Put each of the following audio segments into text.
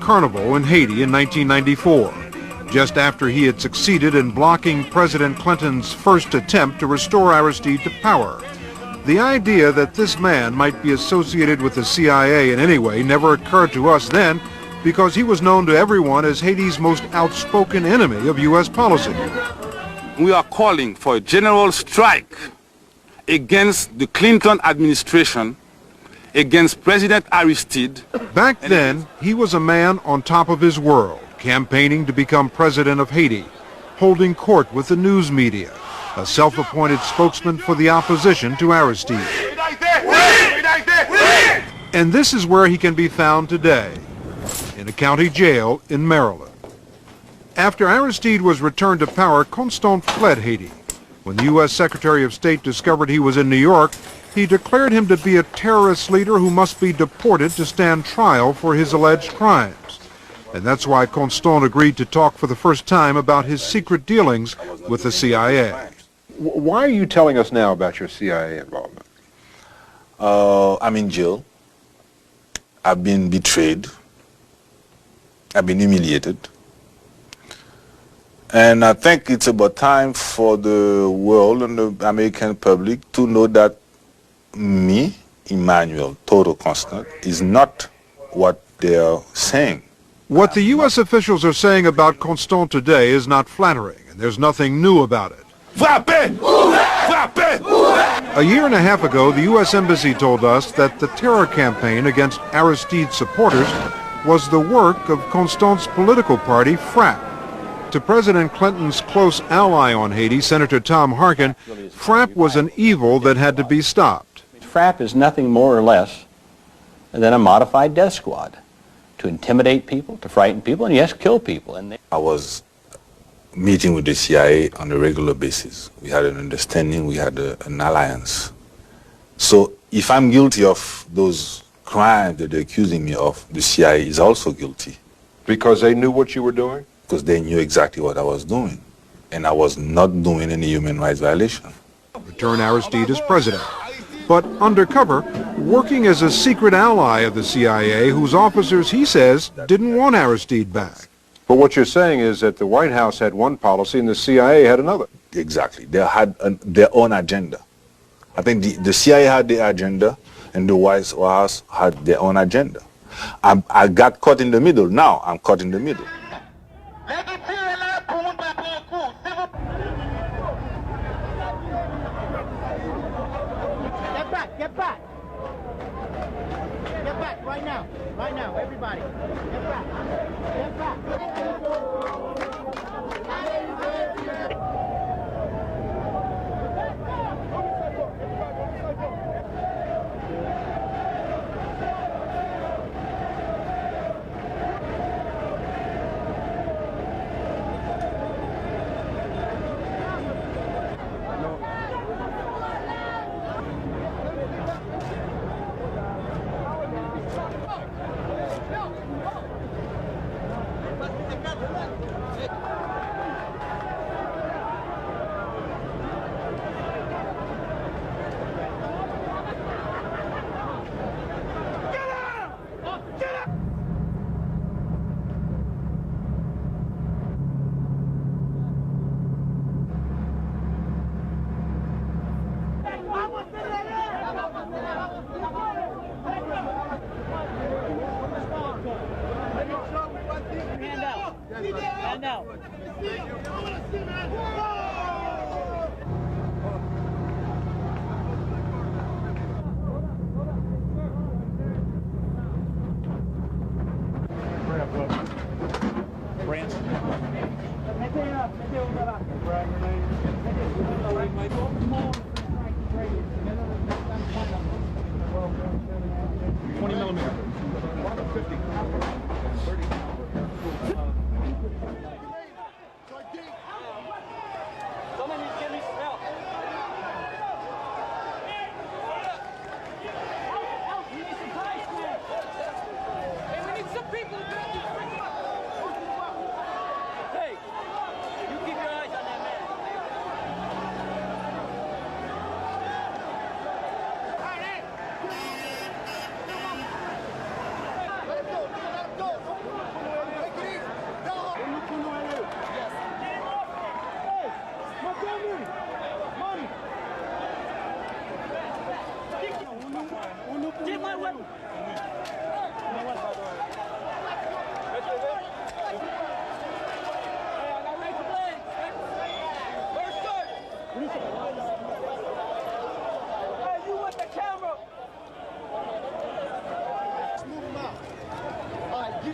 carnival in Haiti in 1994, just after he had succeeded in blocking President Clinton's first attempt to restore Aristide to power. The idea that this man might be associated with the CIA in any way never occurred to us then, because he was known to everyone as Haiti's most outspoken enemy of U.S. policy. We are calling for a general strike against the Clinton administration, against President Aristide. Back then, he was a man on top of his world, campaigning to become president of Haiti, holding court with the news media, a self-appointed spokesman for the opposition to Aristide. And this is where he can be found today, in a county jail in Maryland. After Aristide was returned to power, Constant fled Haiti. When the U.S. Secretary of State discovered he was in New York, he declared him to be a terrorist leader who must be deported to stand trial for his alleged crimes. And that's why Constant agreed to talk for the first time about his secret dealings with the CIA. Why are you telling us now about your CIA involvement? I'm in jail. I've been betrayed. I've been humiliated. And I think it's about time for the world and the American public to know that me, Emmanuel Toto Constant, is not what they're saying. What the U.S. officials are saying about Constant today is not flattering, and there's nothing new about it. Frappe! Frappe! A year and a half ago, the U.S. Embassy told us that the terror campaign against Aristide's supporters was the work of Constant's political party, FRAUDE. To President Clinton's close ally on Haiti, Senator Tom Harkin, FRAUDE was an evil that had to be stopped. FRAUDE is nothing more or less than a modified death squad to intimidate people, to frighten people, and yes, kill people. And I was meeting with the CIA on a regular basis. We had an understanding, we had an alliance. So if I'm guilty of those crimes that they're accusing me of, the CIA is also guilty. Because they knew what you were doing? Because they knew exactly what I was doing. And I was not doing any human rights violation. Return Aristide as president. But undercover, working as a secret ally of the CIA, whose officers, he says, didn't want Aristide back. But what you're saying is that the White House had one policy and the CIA had another. Exactly. They had their own agenda. I think the CIA had their agenda and the White House had their own agenda. I got caught in the middle. Now I'm caught in the middle. Get back! Get back right now! Right now, everybody! Get back! Get back! Hand out.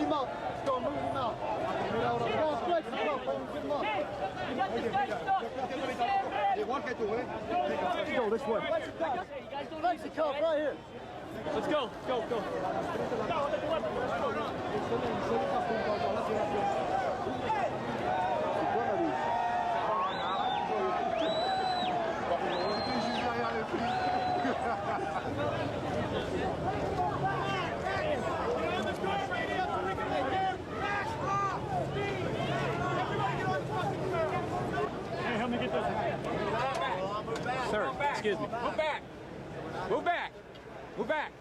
him up. Let's go, move him up. Go, stretch him up, get him up. Let's go this way. Let's the cup right here. Let's go, go, go. Hey, help me get this. Sir, excuse me. Move back. Move back. Move back.